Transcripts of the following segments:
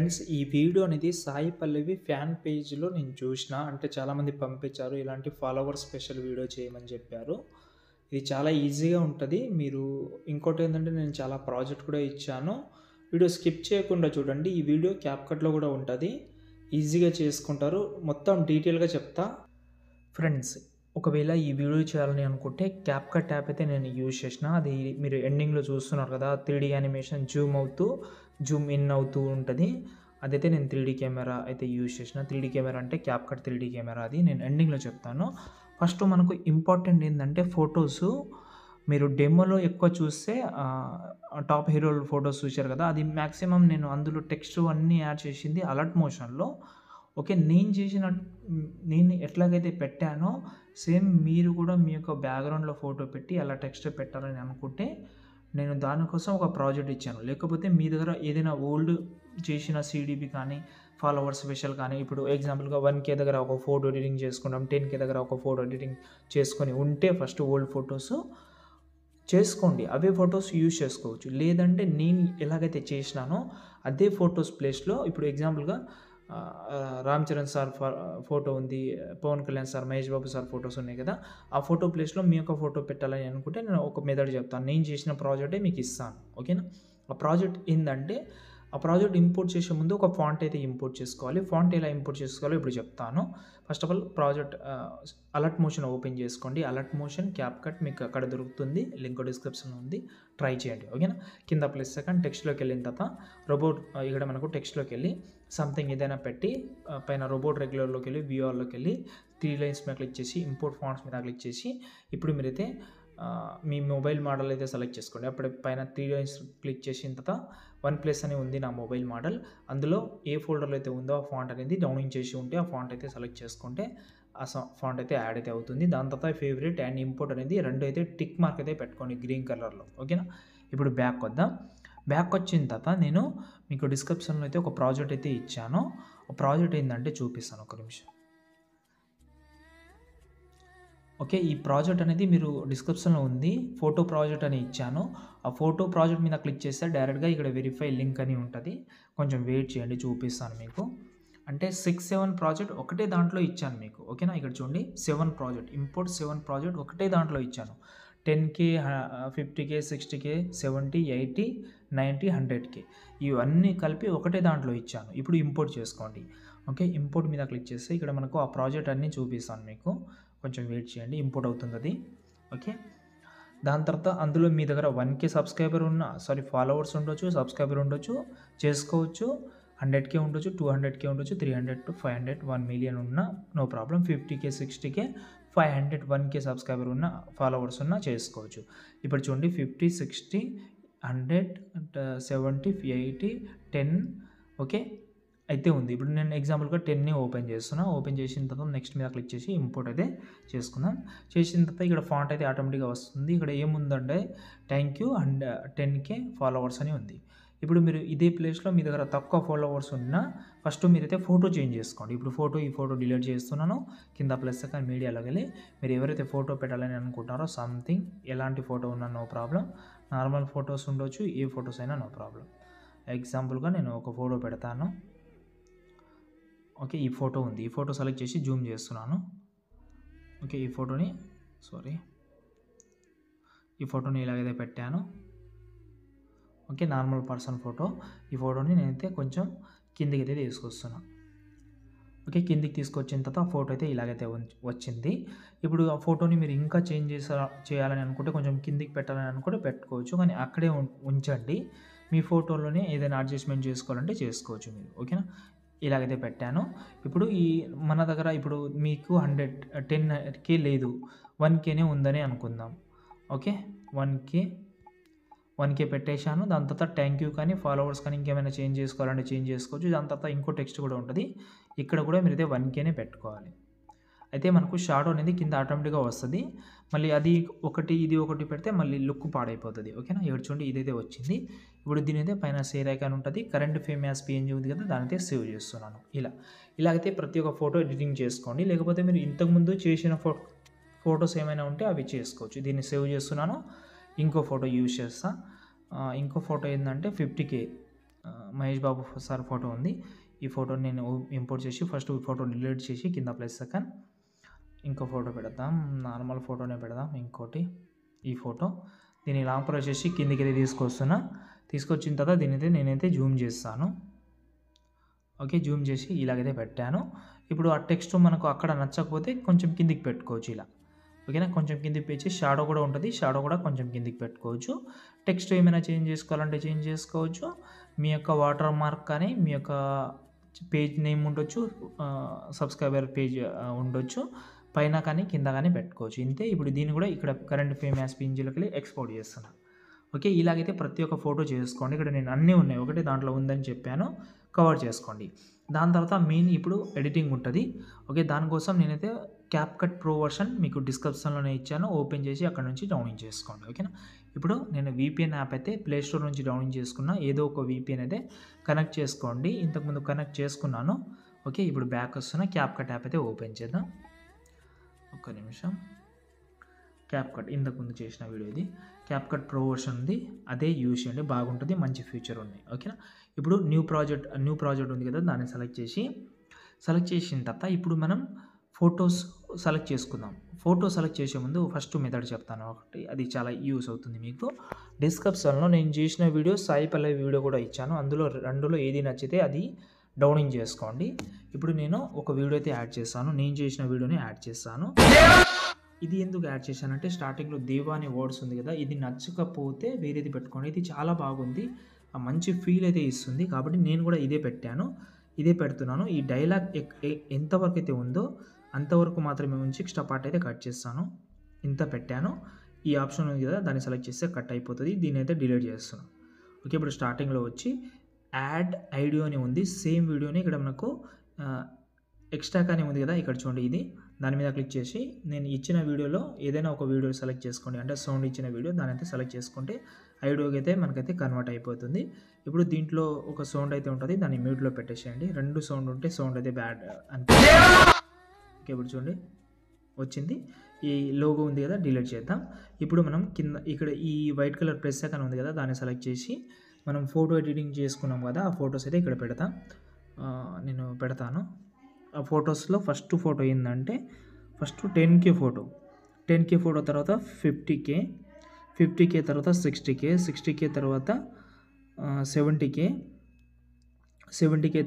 Friends ఈ video అనేది Sai Pallavi fan పేజ్‌లో నేను చూషిన. అంటే చాలామంది పంపించారు. ఇలాంటి ఫాలోవర్స్ స్పెషల్ వీడియో చేయమని చెప్పారు. ఇది చాలా ఈజీగా ఉంటది. మీరు ఇంకోటేంటంటే నేను చాలా ప్రాజెక్ట్ కూడా ఇచ్చాను. వీడియో స్కిప్ చేయకుండా చూడండి. ఈ వీడియో క్యాప్‌కట్‌లో కూడా ఉంటది. ఈజీగా చేసుకుంటారు. మొత్తం డీటెయిల్‌గా చెప్తా. ఫ్రెండ్స్ ఒకవేళ ఈ వీడియో చేయాలని అనుకుంటే క్యాప్‌కట్ యాప్ అయితే నేను యూజ్ చేసిన. అది మీరు ఎండింగ్‌లో చూస్తున్నారు కదా! 3D యానిమేషన్ జూమ్ ఇన్ అవుతూ ఉంటది. అదైతే నేను 3D కెమెరా అయితే యూజ్ చేసిన. 3D కెమెరా అంటే క్యాప్‌కట్ 3D కెమెరా అది. నేను ఎండింగ్‌లో చెప్తాను. ఫస్ట్ మనకు ఇంపార్టెంట్ ఏందంటే ఫోటోసు మీరు డెమోలో ఎక్కువ చూస్తే టాప్ హీరోల ఫోటోస్ చూశారు కదా! అది మాక్సిమం నేను అందులో టెక్స్ట్ అన్నీ యాడ్ చేసింది అలర్ట్ మోషన్‌లో. ఓకే. నేను ఎట్లాగైతే పెట్టానో సేమ్ మీరు కూడా మీ యొక్క బ్యాక్‌గ్రౌండ్‌లో ఫోటో పెట్టి అలా టెక్స్ట్ పెట్టాలని అనుకుంటే నేను దానికోసం ఒక ప్రాజెక్ట్ ఇచ్చాను. లేకపోతే మీ దగ్గర ఏదైనా ఓల్డ్ చేసిన సీడీపీ కానీ, ఫాలోవర్స్ స్పెషల్ కానీ ఇప్పుడు ఎగ్జాంపుల్‌గా 1,000 దగ్గర ఒక ఫోటో ఎడిటింగ్ చేసుకున్నాం. 10,000 దగ్గర ఒక ఫోటో ఎడిటింగ్ చేసుకొని ఉంటే ఫస్ట్ ఓల్డ్ ఫోటోసు చేసుకోండి. అవే ఫోటోస్ యూజ్ చేసుకోవచ్చు. లేదంటే నేను ఎలాగైతే చేసినానో అదే ఫోటోస్ ప్లేస్‌లో ఇప్పుడు ఎగ్జాంపుల్‌గా 'రామ్ చరణ్' సార్ ఫోటో ఉంది. 'Pawan Kalyan' sir, 'Mahesh Babu' sir photos ఉన్నాయి కదా! ఆ ఫోటో ప్లేస్‌లో మీ యొక్క ఫోటో పెట్టాలని అనుకుంటే నేను ఒక మెథడ్ చెప్తాను. నేను చేసిన ప్రాజెక్టే మీకు ఇస్తాను. ఓకేనా? ఆ ప్రాజెక్ట్ ఏందంటే ఆ ప్రాజెక్ట్ ఇంపోర్ట్ చేసే ముందు ఒక ఫాంట్ అయితే ఇంపోర్ట్ చేసుకోవాలి. ఫాంట్ ఎలా ఇంపోర్ట్ చేసుకోవాలో ఇప్పుడు చెప్తాను. First of all project alert motion open చేసుకోండి. అలర్ట్ మోషన్, క్యాప్‌కట్ మీకు అక్కడ దొరుకుతుంది. లింక్ డిస్క్రిప్షన్‌లో ఉంది. ట్రై చేయండి. ఓకేనా? కింద ప్లస్ సెకండ్ టెక్స్ట్‌లోకి వెళ్ళిన తర్వాత ఇక్కడ మనకు టెక్స్ట్‌లోకి వెళ్ళి సంథింగ్ ఏదైనా పెట్టి పైన రోబోట్ రెగ్యులర్‌లోకి వెళ్ళి వ్యూఆర్‌లోకి వెళ్ళి 3 లైన్స్ మీద క్లిక్ చేసి ఇంపోర్ట్ ఫాంట్స్ మీద క్లిక్ చేసి ఇప్పుడు మీరైతే మీ మొబైల్ మోడల్ అయితే సెలెక్ట్ చేసుకోండి. అప్పుడు పైన 3 లైన్స్ క్లిక్ చేసిన తర్వాత వన్ ప్లస్ అని ఉంది నా మొబైల్ మోడల్. అందులో ఏ ఫోల్డర్‌లో అయితే ఉందో ఆ ఫాంట్ అనేది డౌన్లోడ్ చేసి ఉంటే ఆ ఫాంట్ అయితే సెలెక్ట్ చేసుకుంటే ఆ ఫాంట్ అయితే యాడ్ అయితే అవుతుంది. దాని తర్వాత ఫేవరెట్ అండ్ ఇంపోర్ట్ అనేది 2 అయితే టిక్ మార్క్ అయితే పెట్టుకోండి గ్రీన్ కలర్‌లో. ఓకేనా? ఇప్పుడు బ్యాక్ వద్దాం. బ్యాక్ వచ్చిన తర్వాత నేను మీకు డిస్క్రిప్షన్‌లో అయితే ఒక ప్రాజెక్ట్ అయితే ఇచ్చాను. ఆ ప్రాజెక్ట్ ఏందంటే చూపిస్తాను ఒక నిమిషం. ఓకే. ఈ ప్రాజెక్ట్ అనేది మీరు డిస్క్రిప్షన్‌లో ఉంది. ఫోటో ప్రాజెక్ట్ అని ఇచ్చాను. ఆ ఫోటో ప్రాజెక్ట్ మీద క్లిక్ చేస్తే డైరెక్ట్‌గా ఇక్కడ వెరిఫై లింక్ అని ఉంటది. కొంచెం వెయిట్ చేయండి చూపిస్తాను మీకు. అంటే 6, 7 ప్రాజెక్ట్ ఒకటే దాంట్లో ఇచ్చాను మీకు. ఓకేనా? ఇక్కడ చూడండి 7 ప్రాజెక్ట్ ఇంపోర్ట్ 7 ప్రాజెక్ట్ ఒకటే దాంట్లో ఇచ్చాను. 10,000 50,000 60,000 70, 80, 90, 100,000 ఇవన్నీ కలిపి ఒకటే దాంట్లో ఇచ్చాను. ఇప్పుడు ఇంపోర్ట్ చేసుకోండి. ఓకే. ఇంపోర్ట్ మీద క్లిక్ చేస్తే ఇక్కడ మనకు ఆ ప్రాజెక్ట్ అన్నీ చూపిస్తాను మీకు. కొంచెం వెయిట్ చేయండి. ఇంపోర్ట్ అవుతుంది అది. ఓకే. దాని తర్వాత అందులో మీ దగ్గర 1,000 సబ్స్క్రైబర్ ఫాలోవర్స్ ఉండొచ్చు, సబ్స్క్రైబర్ ఉండొచ్చు, చేసుకోవచ్చు. 100,000 ఉండొచ్చు, 200,000 ఉండొచ్చు, 300-500, 1,000,000 ఉన్నా నో ప్రాబ్లమ్. 50,000, 60,000, 500, 1,000 సబ్స్క్రైబర్ ఉన్న ఫాలోవర్స్ ఉన్నా చేసుకోవచ్చు. ఇప్పుడు చూడండి 50, 60, 100, 70, 80, 10 ఓకే. అయితే ఉంది. ఇప్పుడు నేను ఎగ్జాంపుల్‌గా 10ని ఓపెన్ చేస్తున్నా. ఓపెన్ చేసిన తర్వాత నెక్స్ట్ మీద క్లిక్ చేసి ఇంపోర్ట్ అయితే చేసుకుందాం. చేసిన తర్వాత ఇక్కడ ఫాంట్ అయితే ఆటోమేటిక్‌గా వస్తుంది. ఇక్కడ ఏముందంటే థాంక్ యూ అండ్ 10,000 ఫాలోవర్స్ అని ఉంది. ఇప్పుడు మీరు ఇదే ప్లేస్‌లో మీ దగ్గర తక్కువ ఫాలోవర్స్ ఉన్నా ఫస్ట్ మీరైతే ఫోటో చేంజ్ చేసుకోండి. ఇప్పుడు ఈ ఫోటో డిలీట్ చేస్తున్నాను. కింద ప్లస్ సెకండ్ మీడియాలోకి వెళ్ళి మీరు ఎవరైతే ఫోటో పెట్టాలని అనుకుంటున్నారో సంథింగ్ ఎలాంటి ఫోటో ఉన్నా నో ప్రాబ్లమ్. నార్మల్ ఫోటోస్ ఉండొచ్చు. ఏ ఫోటోస్ అయినా నో ప్రాబ్లమ్. ఎగ్జాంపుల్‌గా నేను ఒక ఫోటో పెడతాను. ఓకే. ఈ ఫోటో ఉంది. ఈ ఫోటో సెలెక్ట్ చేసి జూమ్ చేస్తున్నాను. ఓకే. ఈ ఫోటోని ఇలాగైతే పెట్టాను. ఓకే. Normal person photo. ఈ ఫోటోని నేనైతే కొంచెం కిందకైతే తీసుకొస్తున్నా. ఓకే. కిందికి తీసుకొచ్చిన తర్వాత ఆ ఫోటో అయితే ఇలాగైతే వచ్చింది. ఇప్పుడు ఆ ఫోటోని మీరు ఇంకా చేంజ్ చేయాలని అనుకుంటే కొంచెం కిందికి పెట్టాలని అనుకుంటే పెట్టుకోవచ్చు. కానీ అక్కడే ఉంచండి. మీ ఫోటోలోనే ఏదైనా అడ్జస్ట్‌మెంట్ చేసుకోవాలంటే చేసుకోవచ్చు మీరు. ఓకేనా? ఇలాగైతే పెట్టాను. ఇప్పుడు మన దగ్గర ఇప్పుడు మీకు 10,000 లేదు. 1,000నే ఉందని అనుకుందాం. ఓకే. 1,000 పెట్టేశాను. దాని తర్వాత థాంక్ యూ కానీ, ఫాలోవర్స్ కానీ ఇంకేమైనా చేంజ్ చేసుకోవాలంటే చేంజ్ చేసుకోవచ్చు. దాని తర్వాత ఇంకో టెక్స్ట్ కూడా ఉంటది. ఇక్కడ కూడా మీరైతే 1,000నే పెట్టుకోవాలి. అయితే మనకు షాడో అనేది కింద ఆటోమేటిక్‌గా వస్తది. మళ్ళీ అది ఒకటి, ఇది ఒకటి పెడితే మళ్ళీ లుక్ పాడైపోతది. ఓకేనా? ఇక్కడ చూడండి ఇదైతే వచ్చింది. ఇప్పుడు దీనైతే పైన షేర్ ఐకాన్ ఉంటది. కరెంట్ ఫ్రేమ్ యాస్ పీఎన్జీ ఉంది కదా! దాన్నైతే సేవ్ చేస్తున్నాను. ఇలాగైతే ప్రతి ఒక్క ఫోటో ఎడిటింగ్ చేసుకోండి. లేకపోతే మీరు ఇంతకుముందు చేసిన ఫోటోస్ ఏమైనా ఉంటే అవి చేసుకోవచ్చు. దీన్ని సేవ్ చేస్తున్నాను. ఇంకో ఫోటో యూజ్ చేస్తా. ఇంకో ఫోటో ఏందంటే 50,000 మహేష్ బాబు సార్ ఫోటో ఉంది. ఈ ఫోటోని నేను ఇంపోర్ట్ చేసి ఫస్ట్ ఫోటో డిలీట్ చేసి కింద ప్లస్ సెకండ్ ఇంకో ఫోటో పెడతాం. నార్మల్ ఫోటోనే పెడదాం. ఇంకోటి ఈ ఫోటో దీన్ని లాంగ్ ప్రెస్ చేసి కిందికి అయితే తీసుకొస్తున్నా. తీసుకొచ్చిన తర్వాత దీనైతే నేనైతే జూమ్ చేస్తాను. ఓకే, జూమ్ చేసి ఇలాగైతే పెట్టాను. ఇప్పుడు ఆ టెక్స్ట్ మనకు అక్కడ నచ్చకపోతే కొంచెం కిందికి పెట్టుకోవచ్చు ఇలా. ఓకేనా, కొంచెం కిందికి పెంచి షాడో కూడా ఉంటుంది. షాడో కూడా కొంచెం కిందికి పెట్టుకోవచ్చు. టెక్స్ట్ ఏమైనా చేంజ్ చేసుకోవాలంటే చేంజ్ చేసుకోవచ్చు. మీ యొక్క వాటర్ మార్క్ కానీ మీ యొక్క పేజ్ నేమ్ ఉండొచ్చు, సబ్స్క్రైబర్ పేజ్ ఉండొచ్చు, పైన కానీ కింద కానీ పెట్టుకోవచ్చు. ఇంతే. ఇప్పుడు దీన్ని కూడా ఇక్కడ కరెంట్ ఫేమ్ యాజ్ పిఎన్జీలోకి వెళ్ళి ఎక్స్పోర్ట్ చేస్తున్నాను. ఓకే, ఇలాగైతే ప్రతి ఒక్క ఫోటో చేసుకోండి. ఇక్కడ నేను అన్నీ ఉన్నాయి, ఒకటి దాంట్లో ఉందని చెప్పాను, కవర్ చేసుకోండి. దాని తర్వాత మెయిన్ ఇప్పుడు ఎడిటింగ్ ఉంటుంది. ఓకే, దానికోసం నేనైతే క్యాప్కట్ ప్రో వర్షన్ మీకు డిస్క్రిప్షన్లోనే ఇచ్చాను. ఓపెన్ చేసి అక్కడ నుంచి డౌన్లోడ్ చేసుకోండి. ఓకేనా, ఇప్పుడు నేను VPN యాప్ అయితే ప్లే స్టోర్ నుంచి డౌన్లోడ్ చేసుకున్నా. ఏదో ఒక VPN అయితే కనెక్ట్ చేసుకోండి. ఇంతకుముందు కనెక్ట్ చేసుకున్నాను. ఓకే, ఇప్పుడు బ్యాక్ వస్తున్నా. క్యాప్కట్ యాప్ అయితే ఓపెన్ చేద్దాం. ఒక్క నిమిషం. క్యాప్కట్ ఇంతకుముందు చేసిన వీడియో ఇది. క్యాప్కట్ ప్రో వర్షన్ ఉంది, అదే యూజ్ చేయండి, బాగుంటుంది, మంచి ఫ్యూచర్ ఉన్నాయి. ఓకేనా, ఇప్పుడు న్యూ ప్రాజెక్ట్ ఉంది కదా, దాన్ని సెలెక్ట్ చేసిన తర్వాత ఇప్పుడు మనం ఫొటోస్ సెలెక్ట్ చేసుకుందాం. ఫోటో సెలెక్ట్ చేసే ముందు ఫస్ట్ మెథడ్ చెప్తాను ఒకటి, అది చాలా యూస్ అవుతుంది మీకు. డిస్క్రిప్షన్లో నేను చేసిన వీడియో, సాయి పల్లవి వీడియో కూడా ఇచ్చాను. రెండులో ఏది నచ్చితే అది డౌన్లోడ్ చేసుకోండి. ఇప్పుడు నేను ఒక వీడియో అయితే యాడ్ చేస్తాను. నేను చేసిన వీడియోని యాడ్ చేస్తాను. ఇది ఎందుకు యాడ్ చేశానంటే స్టార్టింగ్లో దేవా అనే వర్డ్స్ ఉంది కదా, ఇది నచ్చకపోతే వేరేది పెట్టుకోండి. ఇది చాలా బాగుంది, మంచి ఫీల్ అయితే ఇస్తుంది. కాబట్టి నేను కూడా ఇదే పెడుతున్నాను. ఈ డైలాగ్ ఎంతవరకు అయితే ఉందో అంతవరకు మాత్రమే ఉంచి ఎక్స్ట్రా పార్ట్ అయితే కట్ చేస్తాను. ఇంత పెట్టాను. ఈ ఆప్షన్ ఉంది కదా, దాన్ని సెలెక్ట్ చేస్తే కట్ అయిపోతుంది. దీన్ని అయితే డిలీట్ చేస్తున్నాను. ఓకే, ఇప్పుడు స్టార్టింగ్లో వచ్చి యాడ్ ఐడియో అని ఉంది. సేమ్ వీడియోని ఇక్కడ మనకు ఎక్స్ట్రా కానీ ఉంది కదా, ఇక్కడ చూడండి, ఇది దాని మీద క్లిక్ చేసి నేను ఇచ్చిన వీడియోలో ఏదైనా ఒక వీడియో సెలెక్ట్ చేసుకోండి. అంటే సౌండ్ ఇచ్చిన వీడియో దాని అయితే సెలెక్ట్ చేసుకుంటే ఐడియోకి అయితే మనకైతే కన్వర్ట్ అయిపోతుంది. ఇప్పుడు దీంట్లో ఒక సౌండ్ అయితే ఉంటుంది, దాన్ని మ్యూట్లో పెట్టేసేయండి. 2 సౌండ్ ఉంటే సౌండ్ అయితే బ్యాడ్ అంటే. ఓకే, ఇప్పుడు చూడండి వచ్చింది. ఈ లోగో ఉంది కదా, డిలీట్ చేద్దాం. ఇప్పుడు మనం కింద ఇక్కడ ఈ వైట్ కలర్ ప్లస్ ఐకాన్ ఉంది కదా, దాన్ని సెలెక్ట్ చేసి మనం ఫోటో ఎడిటింగ్ చేసుకున్నాం కదా, ఆ ఫొటోస్ అయితే ఇక్కడ నేను పెడతాను. ఆ ఫొటోస్లో ఫస్ట్ ఫోటో ఏంటంటే ఫస్ట్ 10K ఫోటో తర్వాత 50K తర్వాత 60K తర్వాత 70K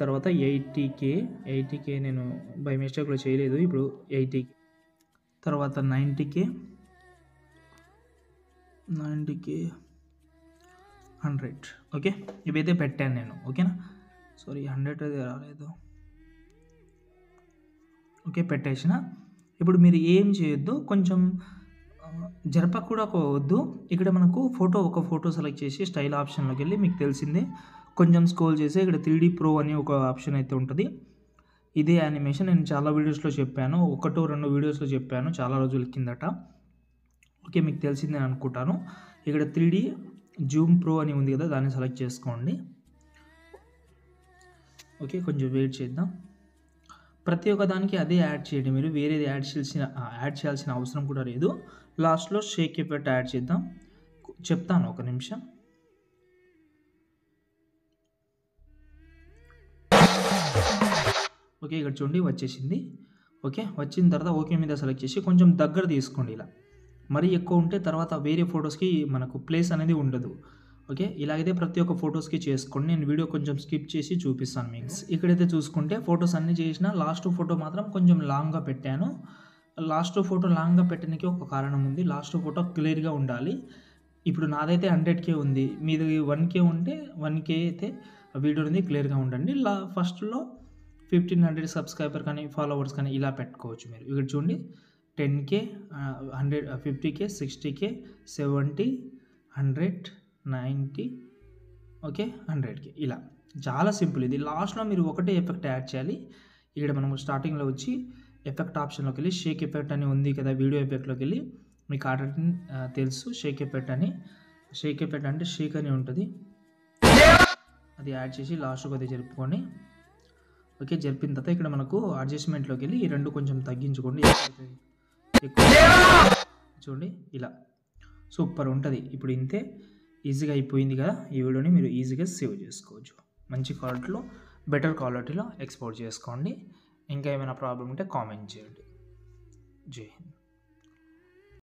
తర్వాత 80K నేను బై మిస్టేక్లో చేయలేదు. ఇప్పుడు 80K తర్వాత 90K 100. ఓకే, ఇవైతే పెట్టాను నేను. ఓకేనా, సారీ 100 అది రాలేదు. ఓకే, పెట్టేసిన. ఇప్పుడు మీరు ఏం చేయొద్దు, కొంచెం జరపక కూడా వద్దు. ఇక్కడ మనకు ఒక ఫోటో సెలెక్ట్ చేసి స్టైల్ ఆప్షన్లోకి వెళ్ళి మీకు తెలిసిందే కొంచెం స్క్రోల్ చేసి ఇక్కడ 3D Pro అని ఒక ఆప్షన్ అయితే ఉంటుంది. ఇదే యానిమేషన్ నేను చాలా వీడియోస్లో చెప్పాను, 1-2 వీడియోస్లో చెప్పాను చాలా రోజుల కిందట. ఓకే, మీకు తెలిసిందే అనుకుంటాను. ఇక్కడ 3D Zoom Pro అని ఉంది కదా, దాన్ని సెలెక్ట్ చేసుకోండి. ఓకే, కొంచెం వెయిట్ చేద్దాం. ప్రతి ఒక్క దానికి అదే యాడ్ చేయండి, మీరు వేరేది యాడ్ చేయాల్సిన అవసరం కూడా లేదు. లాస్ట్లో షేక్ ఎఫెక్ట్ యాడ్ చేద్దాం, చెప్తాను ఒక నిమిషం. ఓకే, ఇక్కడ చూడండి వచ్చేసింది. ఓకే, వచ్చిన తర్వాత ఓకే మీద సెలెక్ట్ చేసి కొంచెం దగ్గర తీసుకోండి. ఇలా మరీ ఎక్కువ ఉంటే తర్వాత వేరే ఫొటోస్కి మనకు ప్లేస్ అనేది ఉండదు. ఓకే, ఇలాగైతే ప్రతి ఒక్క ఫొటోస్కి చేసుకోండి. నేను వీడియో కొంచెం స్కిప్ చేసి చూపిస్తాను మీకు. ఇక్కడైతే చూసుకుంటే ఫొటోస్ అన్నీ చేసిన లాస్ట్ ఫోటో మాత్రం కొంచెం లాంగ్గా పెట్టాను. లాస్ట్ ఫోటో లాంగ్గా పెట్టడానికి ఒక కారణం ఉంది. లాస్ట్ ఫోటో క్లియర్గా ఉండాలి. ఇప్పుడు నాదైతే 100K ఉంది, మీది 1K ఉంటే 1K అయితే వీడియో అనేది క్లియర్గా ఉండండి. ఫస్ట్లో 1500 సబ్స్క్రైబర్ కానీ ఫాలోవర్స్ కానీ ఇలా పెట్టుకోవచ్చు మీరు. ఇక్కడ చూడండి 10K 100 50K 60K 70 100 90 okay 100K ఇలా చాలా సింపుల్. ఇది లాస్ట్లో మీరు ఒకటే ఎఫెక్ట్ యాడ్ చేయాలి. ఇక్కడ మనము స్టార్టింగ్లో వచ్చి ఎఫెక్ట్ ఆప్షన్లోకి వెళ్ళి షేక్ ఎఫెక్ట్ అని ఉంది కదా, వీడియో ఎఫెక్ట్లోకి వెళ్ళి మీకు ఆల్రెడీ తెలుసు షేక్ ఎఫెక్ట్ అంటే షేక్ అని ఉంటుంది, అది యాడ్ చేసి లాస్ట్కి అది జరుపుకొని. ఓకే, జరిపిన తర్వాత ఇక్కడ మనకు అడ్జస్ట్మెంట్లోకి వెళ్ళి ఈ 2 కొంచెం తగ్గించుకోండి. ఎక్కువ చూడండి ఇలా సూపర్ ఉంటుంది. ఇప్పుడు ఇంతే. ఈజీగా అయిపోయింది కదా. ఈ వీడియోని మీరు ఈజీగా సేవ్ చేసుకోవచ్చు. మంచి క్వాలిటీలో, బెటర్ క్వాలిటీలో ఎక్స్‌పోర్ట్ చేసుకోండి. ఇంకా ఏమైనా ప్రాబ్లమ్ ఉంటే కామెంట్ చేయండి. జై హింద్.